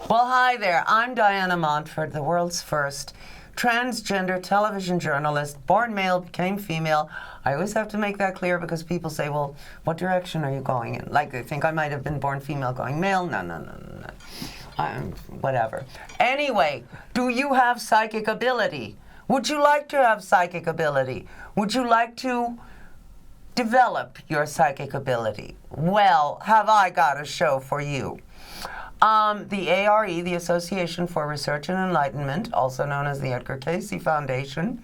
Well, hi there. I'm Diana Montford, the world's first transgender television journalist, born male, became female. I always have to make that clear because people say, well, what direction are you going in? Like they think I might have been born female going male. No. Whatever. Anyway, do you have psychic ability? Would you like to have psychic ability? Would you like to develop your psychic ability? Well, have I got a show for you. The ARE, the Association for Research and Enlightenment, also known as the Edgar Cayce Foundation,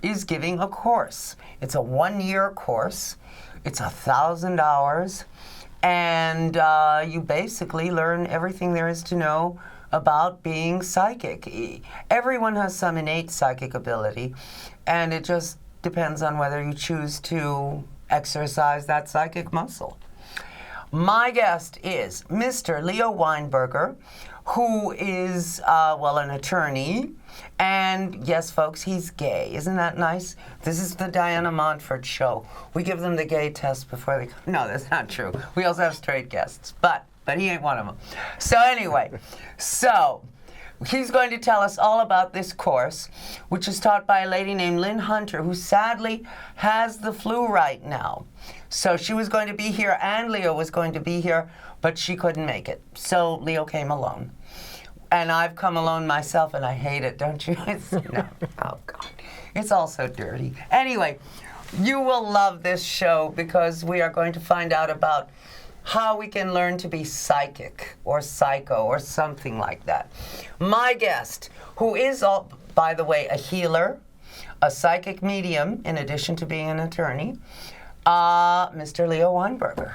is giving a course. It's a 1-year course. It's 1,000 hours. And you basically learn everything there is to know about being psychic. Everyone has some innate psychic ability, and it just depends on whether you choose to exercise that psychic muscle. My guest is Mr. Leo Weinberger, who is, an attorney. And yes, folks, he's gay. Isn't that nice? This is the Diana Montford show. We give them the gay test before they come. No, that's not true. We also have straight guests, but he ain't one of them. So anyway, he's going to tell us all about this course, which is taught by a lady named Lynn Hunter, who sadly has the flu right now. So she was going to be here, and Leo was going to be here, but she couldn't make it. So Leo came alone. And I've come alone myself, and I hate it, don't you? Oh, God. It's all so dirty. Anyway, you will love this show because we are going to find out about how we can learn to be psychic or psycho or something like that. My guest, who is, by the way, a healer, a psychic medium, in addition to being an attorney, Mr. Leo Weinberger.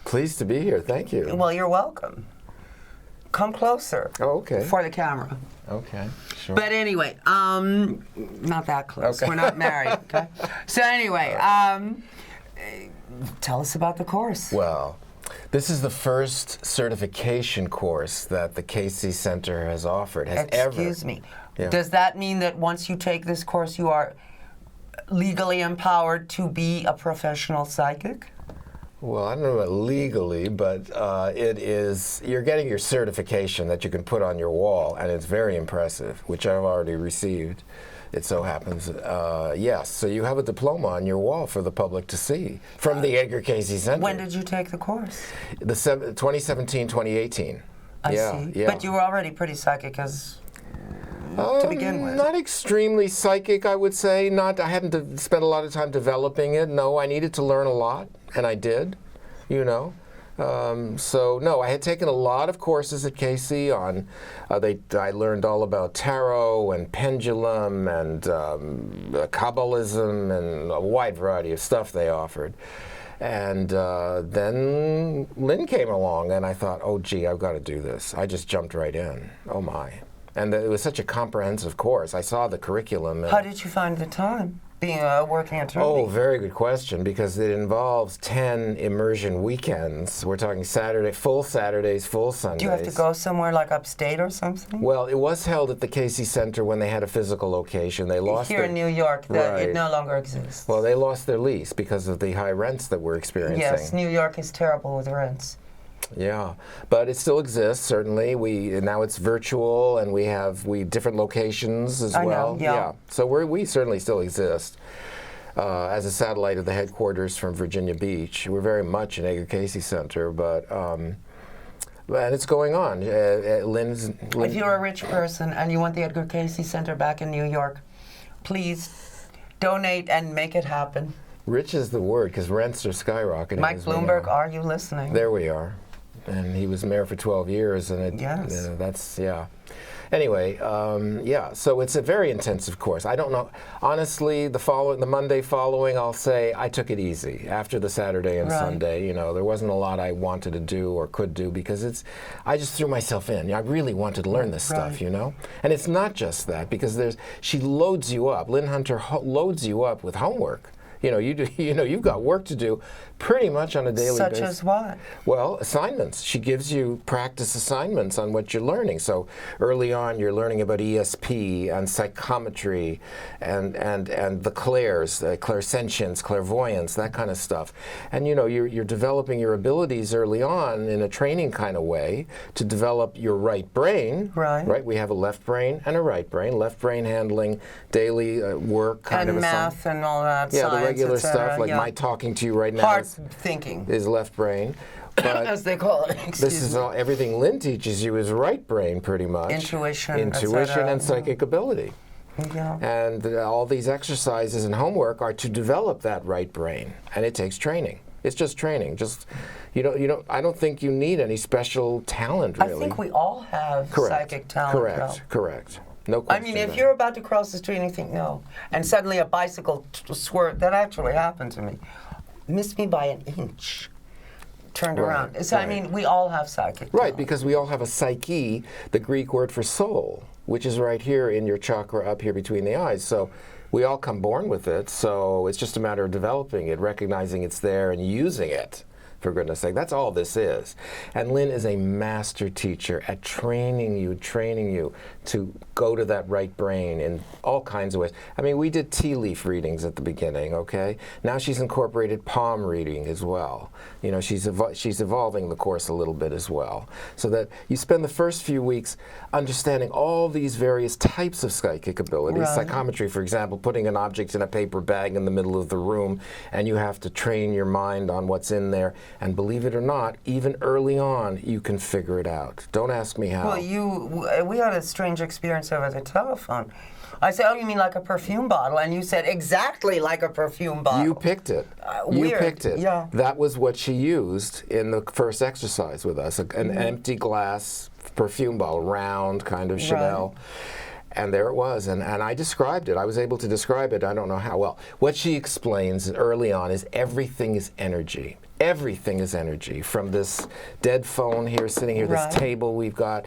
Pleased to be here. Thank you. Well, you're welcome. Come closer. Oh, okay. For the camera. Okay, sure. But anyway, not that close. Okay. We're not married, okay? So anyway, tell us about the course. Well, this is the first certification course that the Cayce Center has offered. Excuse me. Yeah. Does that mean that once you take this course, you are legally empowered to be a professional psychic? Well, I don't know about legally, but you're getting your certification that you can put on your wall, and it's very impressive, which I've already received. It so happens, yes. So you have a diploma on your wall for the public to see from the Edgar Cayce Center. When did you take the course? 2017, 2018. I see. Yeah. But you were already pretty psychic to begin with. Not extremely psychic, I would say. I hadn't spent a lot of time developing it. No, I needed to learn a lot, and I did, So no, I had taken a lot of courses at Cayce on, I learned all about tarot and pendulum and Kabbalism and a wide variety of stuff they offered. And then Lynn came along, and I thought, oh, gee, I've got to do this. I just jumped right in. Oh, my. And it was such a comprehensive course. I saw the curriculum. How did you find the time, being a working attorney? Oh, very good question, because it involves 10 immersion weekends. We're talking full Saturdays, full Sundays. Do you have to go somewhere like upstate or something? Well, it was held at the Cayce Center when they had a physical location. They lost Here in New York, right. It no longer exists. Well, they lost their lease because of the high rents that we're experiencing. Yes, New York is terrible with rents. Yeah, but it still exists, certainly. Now it's virtual, and we have different locations as well. I know, yeah. So we certainly still exist as a satellite of the headquarters from Virginia Beach. We're very much an Edgar Cayce Center, but and it's going on. If you're a rich person and you want the Edgar Cayce Center back in New York, please donate and make it happen. Rich is the word, because rents are skyrocketing. Mike Bloomberg, are you listening? There we are. And he was mayor for 12 years, and Anyway, so it's a very intensive course. I don't know, honestly, the Monday following, I'll say I took it easy. After the Saturday and Sunday, there wasn't a lot I wanted to do or could do, because I just threw myself in. I really wanted to learn this stuff, And it's not just that, because she loads you up. Lynn Hunter loads you up with homework. You know, you've got work to do pretty much on a daily basis. Such as what? Well, assignments. She gives you practice assignments on what you're learning. So early on, you're learning about ESP and psychometry and the clairs, clairsentience, clairvoyance, that kind of stuff. And you know, you're developing your abilities early on in a training kind of way to develop your right brain. Right. We have a left brain and a right brain. Left brain handling daily work kind of and math and all that. Yeah, science, the regular etc., stuff like my talking to you right now. Hard thinking. Is left brain. But as they call it. this is all, everything Lynn teaches you is right brain pretty much. Intuition, and psychic ability. Yeah. And all these exercises and homework are to develop that right brain, and it takes training. It's just training. Just I don't think you need any special talent really. I think we all have psychic talent. Correct. No question. I mean, if you're about to cross the street and you think no, and suddenly a bicycle swerved, that actually happened to me. Missed me by an inch. Turned around. So, I mean, we all have psychic. Right, because we all have a psyche, the Greek word for soul, which is right here in your chakra up here between the eyes. So we all come born with it. So it's just a matter of developing it, recognizing it's there, and using it. For goodness sake, that's all this is. And Lynn is a master teacher at training you to go to that right brain in all kinds of ways. I mean, we did tea leaf readings at the beginning, okay? Now she's incorporated palm reading as well. You know, she's evolving the course a little bit as well. So that you spend the first few weeks understanding all these various types of psychic abilities. Right. Psychometry, for example, putting an object in a paper bag in the middle of the room, and you have to train your mind on what's in there. And believe it or not, even early on, you can figure it out. Don't ask me how. Well, we had a strange experience over the telephone. I said, oh, you mean like a perfume bottle? And you said, exactly like a perfume bottle. You picked it. Weird. You picked it. Yeah. That was what she used in the first exercise with us, an empty glass perfume bottle, round, kind of Chanel. Right. And there it was, and I described it. I was able to describe it. I don't know how well. What she explains early on is everything is energy. Everything is energy, from this dead phone here, sitting here, this table we've got,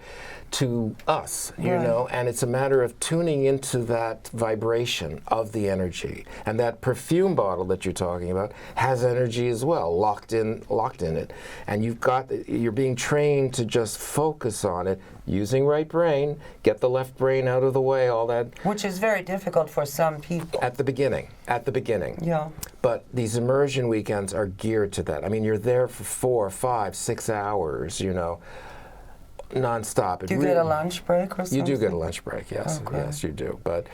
to us, you know, and it's a matter of tuning into that vibration of the energy. And that perfume bottle that you're talking about has energy as well, locked in it. And you're being trained to just focus on it, using right brain, get the left brain out of the way, all that. Which is very difficult for some people. At the beginning. Yeah. But these immersion weekends are geared to that. I mean, you're there for 4, 5, 6 hours, you know, nonstop. Do you get a lunch break or something? You do get a lunch break, yes. Okay. Yes, you do. But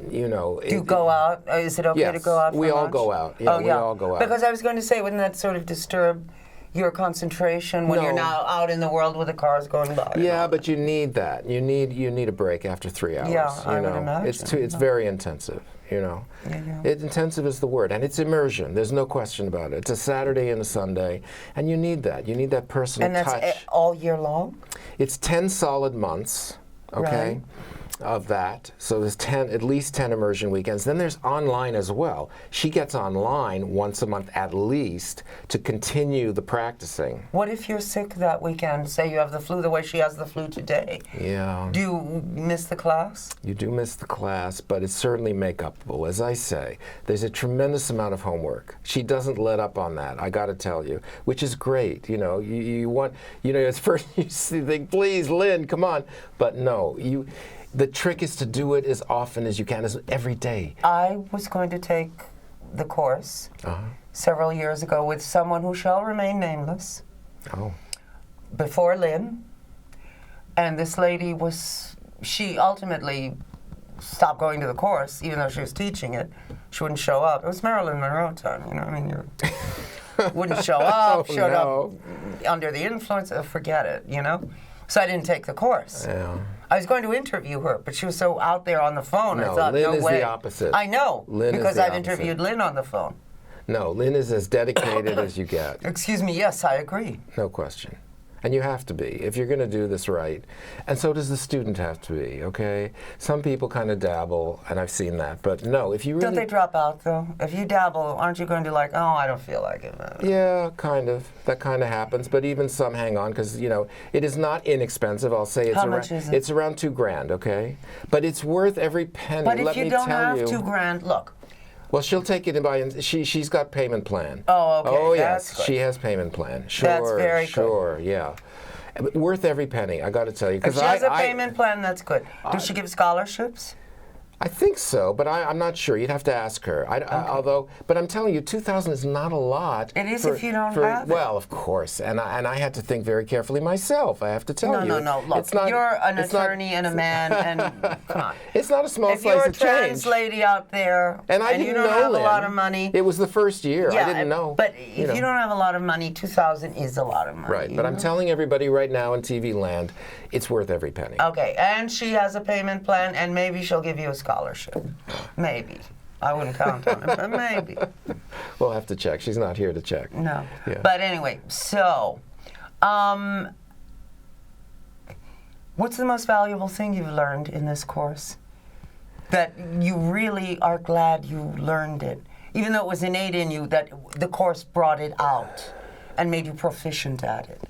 you know. Do you go out? Is it okay to go out for we all lunch? go out. Yeah, we all go out. Because I was going to say, wouldn't that sort of disturb your concentration when you're now out in the world with the cars going by? Yeah, but you need that. You need a break after 3 hours. Yeah, I would imagine. It's very intensive. You know, intensive is the word, and it's immersion. There's no question about it. It's a Saturday and a Sunday, and you need that. You need that personal touch. And that's all year long? It's 10 solid months, okay, of that. So there's at least 10 immersion weekends. Then there's online as well. She gets online once a month at least to continue the practicing. What if you're sick that weekend? Say you have the flu the way she has the flu today. Yeah. Do you miss the class? You do miss the class, but it's certainly make-upable. As I say, there's a tremendous amount of homework. She doesn't let up on that, I got to tell you, which is great. You know, you want, you know, at first you think, please, Lynn, come on. But no, the trick is to do it as often as you can, every day. I was going to take the course several years ago with someone who shall remain nameless. Oh. Before Lynn. And this lady she ultimately stopped going to the course, even though she was teaching it. She wouldn't show up. It was Marilyn Monroe time, you know, I mean, wouldn't show up, showed up under the influence, forget it, you know? So I didn't take the course. Yeah. I was going to interview her, but she was so out there on the phone. No, I thought, Lynn no is way. the opposite. I know, Lynn because is the I've opposite. interviewed Lynn on the phone. No, Lynn is as dedicated as you get. Excuse me, yes, I agree. No question. And you have to be, if you're going to do this right. And so does the student have to be, okay? Some people kind of dabble, and I've seen that. But no, if you really... Don't they drop out, though? If you dabble, aren't you going to like, oh, I don't feel like it? Yeah, kind of. That kind of happens. But even some hang on, because, you know, it is not inexpensive. I'll say How much is it? It's around $2,000, okay? But it's worth every penny. But if Let you me don't tell have $2,000, look, Well, she'll take it in by. She's got payment plan. Oh, okay. Oh, That's yes, good. she has payment plan. Sure, That's very good. sure, yeah. But worth every penny, I got to tell you. If she has a payment plan, that's good. Does she give scholarships? I think so, but I'm not sure. You'd have to ask her. Although, but I'm telling you, 2,000 is not a lot. It is if you don't have it. Well, of course, and I had to think very carefully myself. I have to tell you. No. Look, it's not, you're an attorney and a man, and come on. It's not a small If slice you're a of change. trans lady out there, and you didn't don't know, have Lynn. a lot of money. It was the first year. Yeah, I didn't know. But if you don't have a lot of money, 2,000 is a lot of money. Right, but I'm telling everybody right now in TV land, it's worth every penny. Okay, and she has a payment plan, and maybe she'll give you a scholarship. Maybe. I wouldn't count on it, but maybe. We'll have to check. She's not here to check. No. Yeah. But anyway, so, what's the most valuable thing you've learned in this course? That you really are glad you learned it, even though it was innate in you, that the course brought it out and made you proficient at it?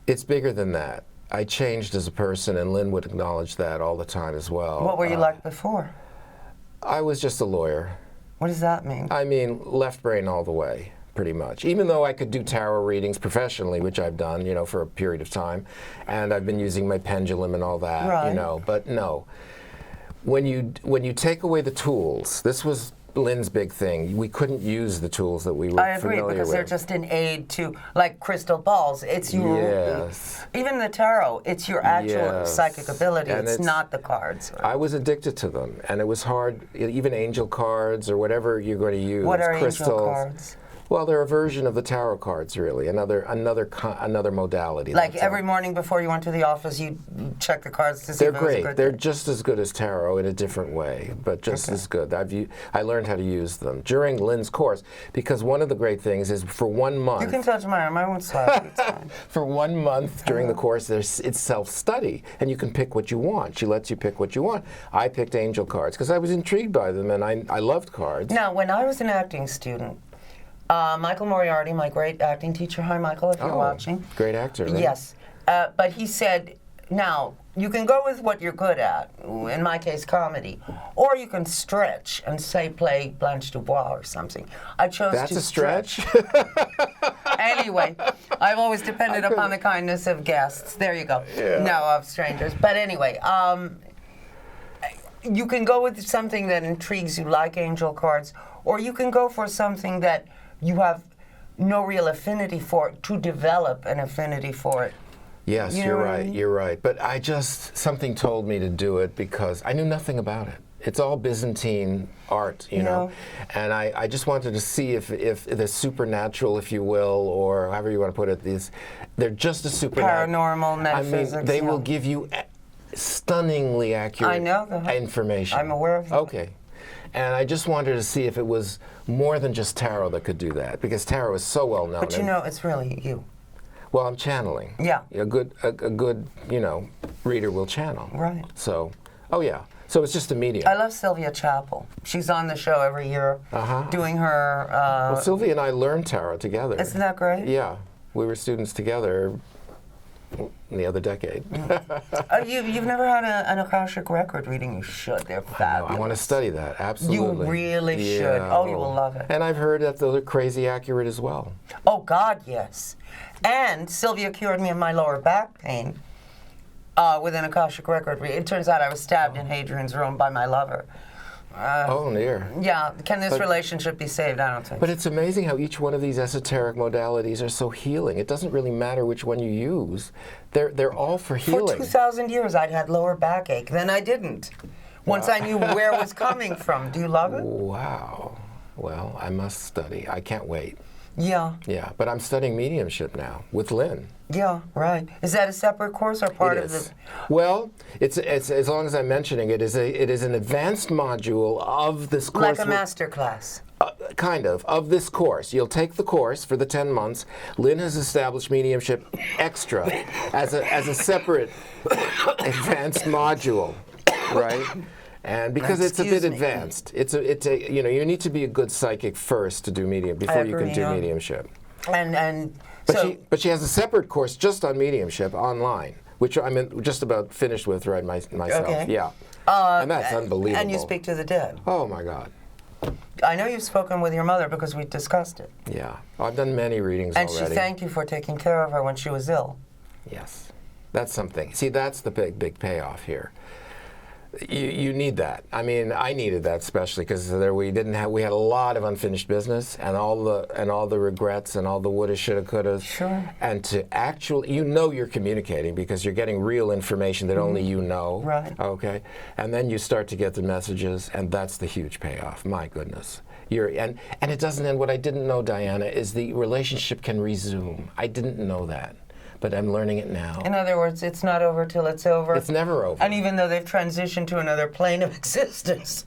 It's bigger than that. I changed as a person, and Lynn would acknowledge that all the time as well. What were you like before? I was just a lawyer. What does that mean? I mean, left brain all the way, pretty much. Even though I could do tarot readings professionally, which I've done, for a period of time, and I've been using my pendulum and all that, Right. But no. When you take away the tools, this was Lynn's big thing. We couldn't use the tools that we were I agree, familiar because with. they're just an aid to, like crystal balls. It's your, Yes. even the tarot, it's your actual Yes. psychic ability. And It's it's- not the cards. I was addicted to them, and it was hard. Even angel cards or whatever you're going to use. What are crystals. angel cards? Well, they're a version of the tarot cards, really. Another modality. Like that's every morning before you went to the office, you check the cards to see They're if it was a great. good They're day. just as good as tarot in a different way, but just as good. I learned how to use them during Lynn's course, because one of the great things is for 1 month. You can touch my arm. I won't slap you. It's fine. For 1 month during the course, it's self-study, and you can pick what you want. She lets you pick what you want. I picked angel cards because I was intrigued by them, and I loved cards. Now, when I was an acting student, Michael Moriarty, my great acting teacher, hi Michael, if you're watching. Great actor, right? Yes, but he said, now, you can go with what you're good at, in my case, comedy, or you can stretch and play Blanche Dubois or something. I chose That's to a stretch? Anyway, I've always depended upon the kindness of guests. There you go. Yeah. No, of strangers. But anyway, you can go with something that intrigues you, like angel cards, or you can go for something that you have no real affinity for, to develop an affinity for it. Yes, You know you're what I right. mean? You're right. But something told me to do it because I knew nothing about it. It's all Byzantine art, you know. And I just wanted to see if the supernatural, if you will, or however you want to put it, they're just as supernatural. Paranormal, metaphysics. I mean, they yeah. will give you stunningly accurate I know that. information. I'm aware of that. Okay. And I just wanted to see if it was more than just tarot that could do that, because tarot is so well known. But you know, it's really you. Well, I'm channeling. Yeah. A good reader will channel. Right. So, yeah. So it's just a medium. I love Sylvia Chappell. She's on the show every year doing her... well, Sylvia and I learned tarot together. Isn't that great? Yeah. We were students together in the other decade. You've never had an Akashic record reading? You should. They're fabulous. I want to study that, absolutely. You really should. Oh, you will love it. And I've heard that those are crazy accurate as well. Oh, God, yes. And Sylvia cured me of my lower back pain with an Akashic record. It turns out I was stabbed in Hadrian's room by my lover. Oh, dear. Yeah, can this relationship be saved? I don't think But so. it's amazing how each one of these esoteric modalities are so healing. It doesn't really matter which one you use. They're all for healing. For 2,000 years, I'd had lower backache. Then I didn't. Once I knew where it was coming from. Do you love it? Wow. Well, I must study. I can't wait. Yeah. Yeah, but I'm studying mediumship now with Lynn. Yeah, right. Is that a separate course or part It of is. the... Well, it's as long as I'm mentioning it is an advanced module of this course. Like a master class. Kind of this course. You'll take the course for the 10 months. Lynn has established mediumship extra as a separate advanced module, right? And because it's a bit Excuse me. advanced, you need to be a good psychic first to do before you can agree, do yeah. mediumship. And But so... she has a separate course just on mediumship online, which I'm just about finished with myself. Okay. Yeah. And that's unbelievable. And you speak to the dead. Oh my God. I know you've spoken with your mother because we discussed it. Yeah. I've done many readings And already. she thanked you for taking care of her when she was ill. Yes. That's something. See, that's the big payoff here. You need that. I mean, I needed that especially because we had a lot of unfinished business and all the regrets and all the woulda, shoulda, couldas. Sure. And to actually, you're communicating because you're getting real information that only you know. Right. Okay. And then you start to get the messages, and that's the huge payoff. My goodness. And it doesn't end. What I didn't know, Diana, is the relationship can resume. I didn't know that. But I'm learning it now. In other words, it's not over till it's over. It's never over. And even though they've transitioned to another plane of existence.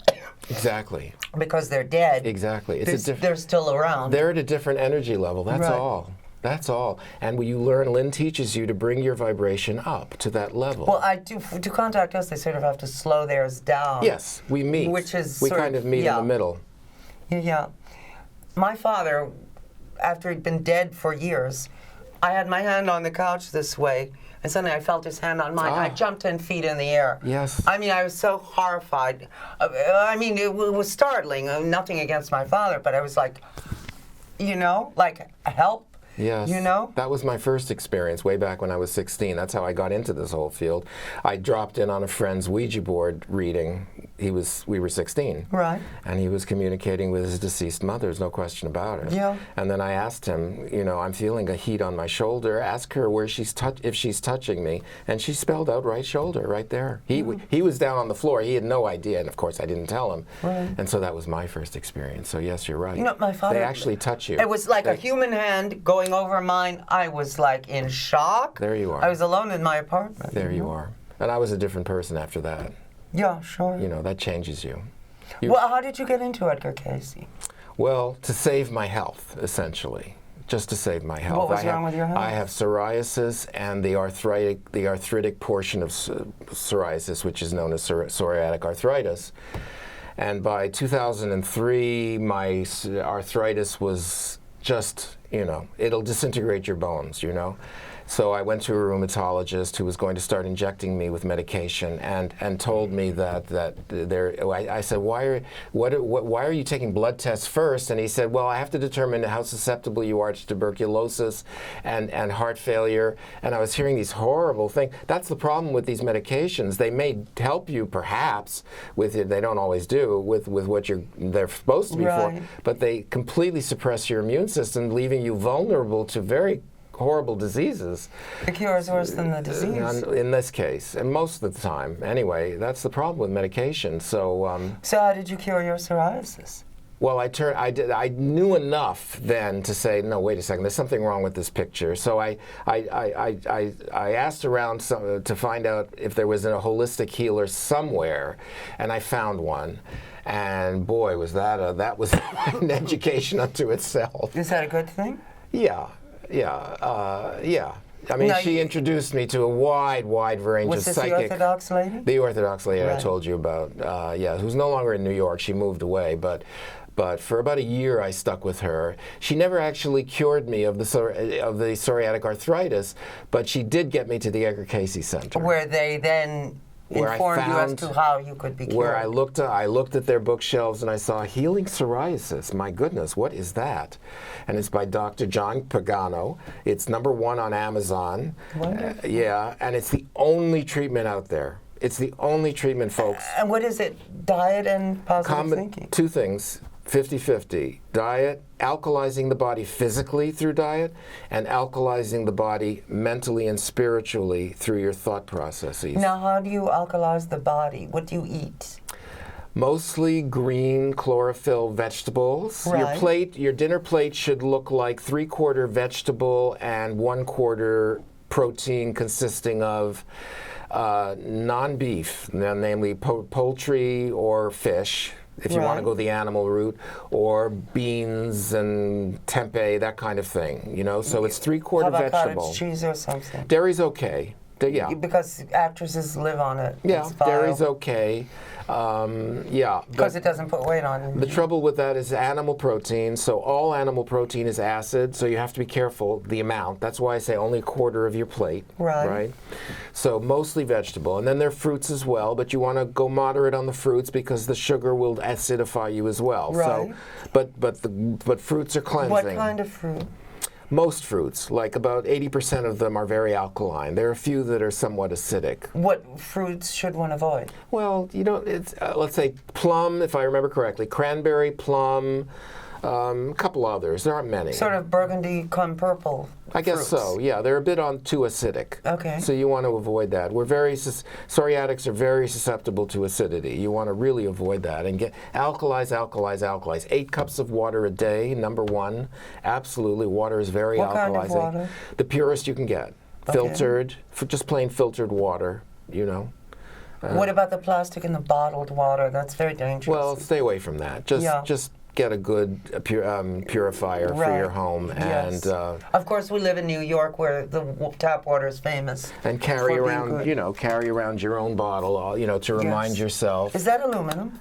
Exactly. Because they're dead. Exactly. They're still around. They're at a different energy level. That's Right. all. That's all. And when you learn, Lynn teaches you to bring your vibration up to that level. Well, to contact us, they sort of have to slow theirs down. Yes, we meet. Which is we sort kind of meet in the middle. Yeah. My father, after he'd been dead for years, I had my hand on the couch this way, and suddenly I felt his hand on mine. I jumped 10 feet in the air. Yes. I mean, I was so horrified. I mean, it was startling. Nothing against my father, but I was like, help. Yes. That was my first experience way back when I was 16. That's how I got into this whole field. I dropped in on a friend's Ouija board reading. We were 16. Right. And he was communicating with his deceased mother, there's no question about it. Yeah. And then I asked him, I'm feeling a heat on my shoulder. Ask her where if she's touching me. And she spelled out right shoulder, right there. He was down on the floor. He had no idea. And of course, I didn't tell him. Right. And so that was my first experience. So yes, you're right. My father. They actually touch you. It was like a human hand going over mine. I was like in shock. There you are. I was alone in my apartment. There you are. And I was a different person after that. Yeah, sure. That changes you. Well, how did you get into Edgar Cayce? Well, to save my health, essentially. Just to save my health. What was wrong with your health? I have psoriasis and the arthritic portion of psoriasis, which is known as psoriatic arthritis. And by 2003, my arthritis was just, it'll disintegrate your bones, So I went to a rheumatologist who was going to start injecting me with medication and told me that I said, why are you taking blood tests first? And he said, well, I have to determine how susceptible you are to tuberculosis and heart failure. And I was hearing these horrible things. That's the problem with these medications. They may help you perhaps with it. They don't always do with what they're supposed to be Right. for, but they completely suppress your immune system, leaving you vulnerable to very horrible diseases. The cure is worse than the disease. In this case, and most of the time. Anyway, that's the problem with medication. So. So how did you cure your psoriasis? Well, I knew enough then to say, no, wait a second, there's something wrong with this picture. So I asked around to find out if there was a holistic healer somewhere, and I found one. And boy, was that an education unto itself. Is that a good thing? Yeah. I mean, she introduced me to a wide range of psychic. Was this the Orthodox lady? The Orthodox lady Right. I told you about, who's no longer in New York. She moved away, but for about a year I stuck with her. She never actually cured me of the psoriatic arthritis, but she did get me to the Edgar Cayce Center. Where they then informed you as to how you could be cured. Where I looked at their bookshelves and I saw Healing Psoriasis. My goodness, what is that? And it's by Dr. John Pagano. It's #1 on Amazon. Wonderful. And it's the only treatment out there. It's the only treatment, folks. And what is it? Diet and positive thinking? Two things. 50-50. Diet, alkalizing the body physically through diet, and alkalizing the body mentally and spiritually through your thought processes. Now, how do you alkalize the body? What do you eat? Mostly green chlorophyll vegetables. Right. Your dinner plate should look like 3/4 vegetable and 1/4 protein, consisting of non-beef, namely poultry or fish, if you want to go the animal route, or beans and tempeh, that kind of thing. So it's 3/4 How about vegetable. cottage cheese or something? Dairy's okay. Yeah. Because actresses live on it. Yeah, It's vile. dairy's okay. Yeah. Because it doesn't put weight on. The trouble with that is animal protein. So all animal protein is acid, so you have to be careful the amount. That's why I say only a quarter of your plate. Right. So mostly vegetable. And then there are fruits as well, but you want to go moderate on the fruits because the sugar will acidify you as well. Right. So, but fruits are cleansing. What kind of fruit? Most fruits, like about 80% of them are very alkaline. There are a few that are somewhat acidic. What fruits should one avoid? Well, it's let's say plum, if I remember correctly, cranberry, plum, a couple others. There aren't many. Sort of burgundy, come purple. I guess so. Yeah, they're a bit too acidic. Okay. So you want to avoid that. Psoriatics are very susceptible to acidity. You want to really avoid that and get alkalize. 8 cups of water a day, number one. Absolutely, water is very What alkalizing. kind of water? The purest you can get, filtered, just plain filtered water. What about the plastic in the bottled water? That's very dangerous. Well, stay away from that. Just get a good purifier for your home, Yes. and of course, we live in New York, where the tap water is famous. and carry for being around, good. carry around your own bottle, to remind yourself. Is that aluminum?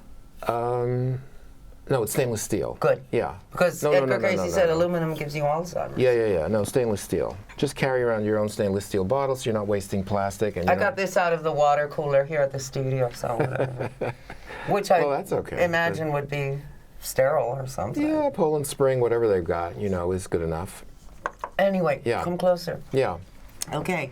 No, it's stainless steel. Good. Yeah. Because Edgar Cayce said aluminum gives you Alzheimer's. Yeah. No, stainless steel. Just carry around your own stainless steel bottles. So you're not wasting plastic. And I got this out of the water cooler here at the studio, so whatever. Which I that's okay. imagine would be sterile or something. Yeah, Poland Spring, whatever they've got, is good enough. Anyway, Yeah. come closer. Yeah. Okay,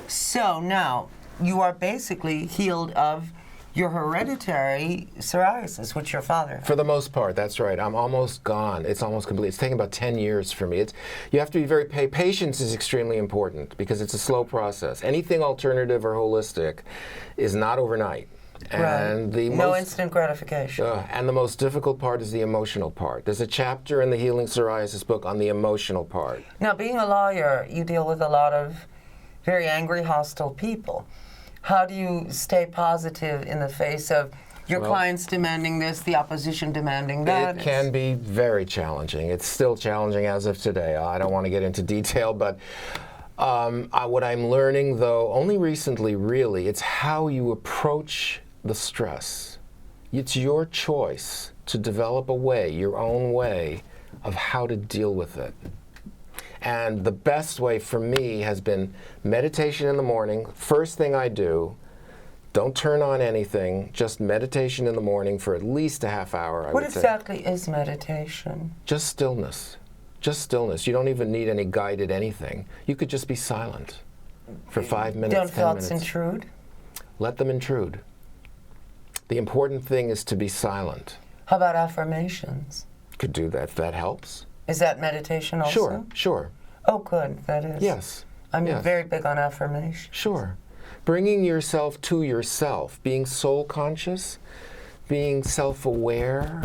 so now you are basically healed of your hereditary psoriasis, which your father had. For the most part, that's right. I'm almost gone. It's almost complete. It's taken about 10 years for me. You have to be very patience is extremely important because it's a slow process. Anything alternative or holistic is not overnight. And no instant gratification. And the most difficult part is the emotional part. There's a chapter in the Healing Psoriasis book on the emotional part. Now, being a lawyer, you deal with a lot of very angry, hostile people. How do you stay positive in the face of your clients demanding this, the opposition demanding that? It can be very challenging. It's still challenging as of today. I don't want to get into detail, but what I'm learning, though, only recently, really, it's how you approach the stress. It's your choice to develop a way, your own way, of how to deal with it. And the best way for me has been meditation in the morning. First thing I do, don't turn on anything, just meditation in the morning for at least a half hour, I would say. What exactly is meditation? Just stillness. Just stillness. You don't even need any guided anything. You could just be silent for 5 minutes, 10 Don't thoughts minutes. intrude? Let them intrude. The important thing is to be silent. How about affirmations? Could do that if that helps. Is that meditation also? Sure. Oh, good. That is. Yes. I'm yes. very big on affirmation. Sure. Bringing yourself to yourself, being soul conscious, being self-aware,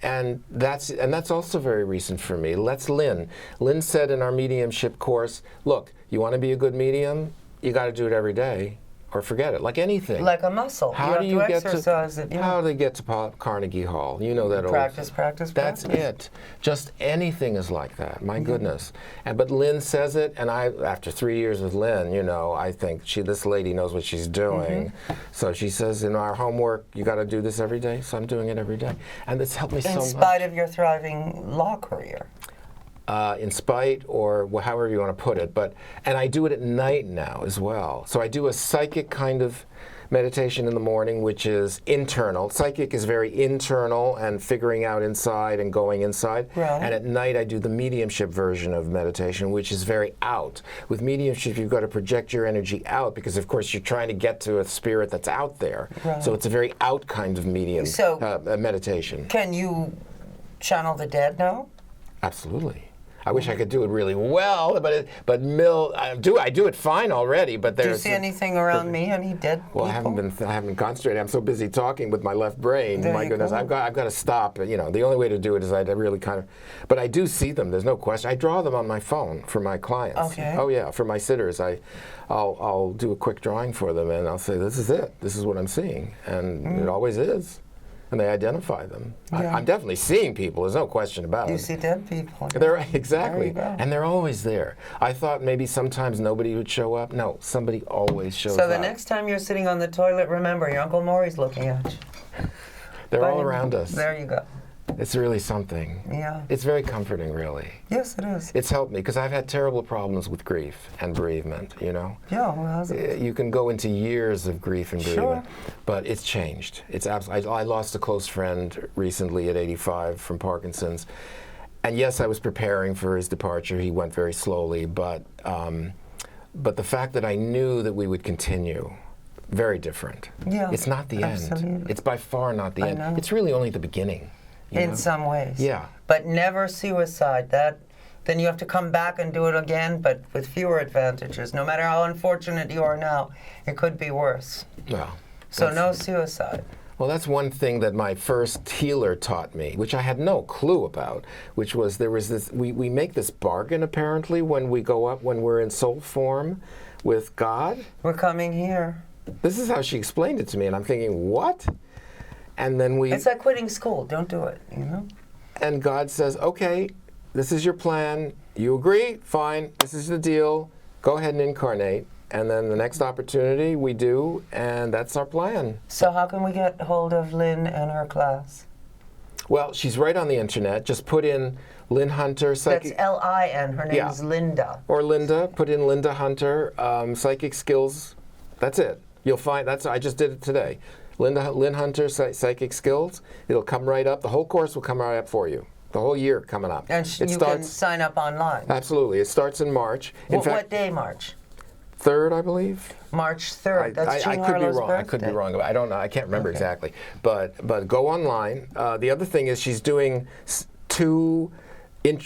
and that's also very recent for me. Lynn. Lynn said in our mediumship course, look, you want to be a good medium, you got to do it every day. Or forget it, like anything. Like a muscle. How you have to exercise it. How do they get to Carnegie Hall? You know that practice. That's it. Just anything is like that. My goodness. But Lynn says it, and after 3 years with Lynn, I think this lady knows what she's doing. So she says, in our homework, you got to do this every day. So I'm doing it every day, and it's helped me so much. In spite of your thriving law career. In spite, or however you want to put it, and I do it at night now as well. So I do a psychic kind of meditation in the morning, which is internal. Psychic is very internal and figuring out inside and going inside. Right. And at night I do the mediumship version of meditation, which is very out. With mediumship, you've got to project your energy out because, of course, you're trying to get to a spirit that's out there. Right. So it's a very out kind of meditation. Can you channel the dead now? Absolutely. I wish I could do it really well, I do it fine already. But do you see anything around me? Any dead people? Well, I haven't concentrated. I'm so busy talking with my left brain. There My you goodness, go. I've got to stop. The only way to do it is I really kind of. But I do see them. There's no question. I draw them on my phone for my clients. Okay. Oh yeah, for my sitters, I'll do a quick drawing for them, and I'll say, this is it. This is what I'm seeing, and it always is. and they identify them. Yeah. I'm definitely seeing people. There's no question about You it. see dead people. They're exactly, There you go. and they're always there. I thought maybe sometimes nobody would show up. No, somebody always shows up. So the next time you're sitting on the toilet, remember your Uncle Maury's looking at you. They're all around us. There you go. It's really something. Yeah. It's very comforting, really. Yes, it is. It's helped me because I've had terrible problems with grief and bereavement, you know. Yeah, well, You can go into years of grief and bereavement, but it's changed. It's I lost a close friend recently at 85 from Parkinson's, and yes, I was preparing for his departure. He went very slowly, but the fact that I knew that we would continue, very different. Yeah, it's not the absolutely. end. It's by far not the end. know. It's really only the beginning. You in know? some ways. Yeah. But never suicide. Then you have to come back and do it again, but with fewer advantages. No matter how unfortunate you are now, it could be worse. Well, So no suicide. well, that's one thing that my first healer taught me, which I had no clue about, which was there was this, we make this bargain apparently when we go up, when we're in soul form with God. We're coming here. This is how she explained it to me, and I'm thinking, what? And then It's like quitting school. Don't do it, you know? and God says, okay, this is your plan. You agree? Fine. This is the deal. Go ahead and incarnate. And then the next opportunity we do, and that's our plan. So how can we get hold of Lynn and her class? Well, she's right on the internet. Just put in Lynn Hunter, That's L-I-N. Her name Yeah. is Linda. or Linda. Put in Linda Hunter, psychic skills. That's it. You'll find I just did it today. Lynn Hunter, psychic skills. It'll come right up. The whole course will come right up for you. The whole year coming up. And you can sign up online. Absolutely. It starts in March. In fact, What day, March? 3rd, I believe. March 3rd. That's Jean I could be Harlow's wrong. birthday. I could be wrong. I don't know. I can't remember exactly. But go online. The other thing is she's doing 2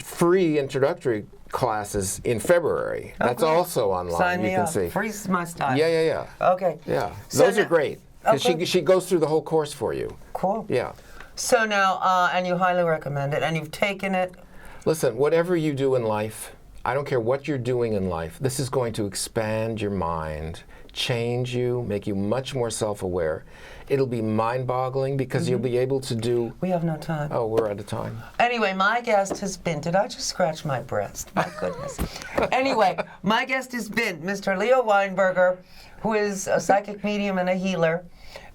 free introductory classes in February. That's Okay. also online. Sign you me can up. see. Freeze my style. Yeah. Okay. Yeah. So Those are now- great. 'Cause Okay. she goes through the whole course for you. Cool. Yeah. So now, and you highly recommend it, and you've taken it. Listen, whatever you do in life, I don't care what you're doing in life, this is going to expand your mind, change you, make you much more self-aware. It'll be mind-boggling because you'll be able to do... We have no time. Oh, we're out of time. Anyway, my guest has been, did I just scratch my breast? My goodness. Anyway, my guest has been Mr. Leo Weinberger, who is a psychic medium and a healer,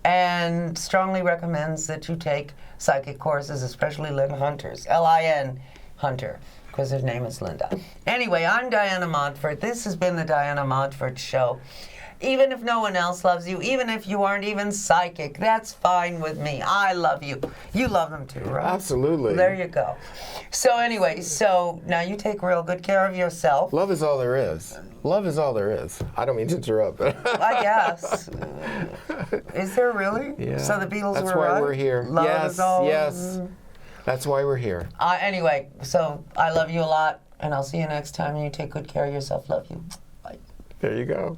and strongly recommends that you take psychic courses, especially Lynn Hunter's, L-I-N Hunter, because her name is Linda. Anyway, I'm Diana Montford. This has been the Diana Montford Show. Even if no one else loves you, even if you aren't even psychic, that's fine with me. I love you. You love them too, right? Absolutely. There you go. So anyway, so now you take real good care of yourself. Love is all there is. Love is all there is. I don't mean to interrupt. I guess. Is there really? Yeah. So the Beatles That's were why right? we're here. Love yes, is all. yes. That's why we're here. Anyway, so I love you a lot, and I'll see you next time. And you take good care of yourself. Love you. Bye. There you go.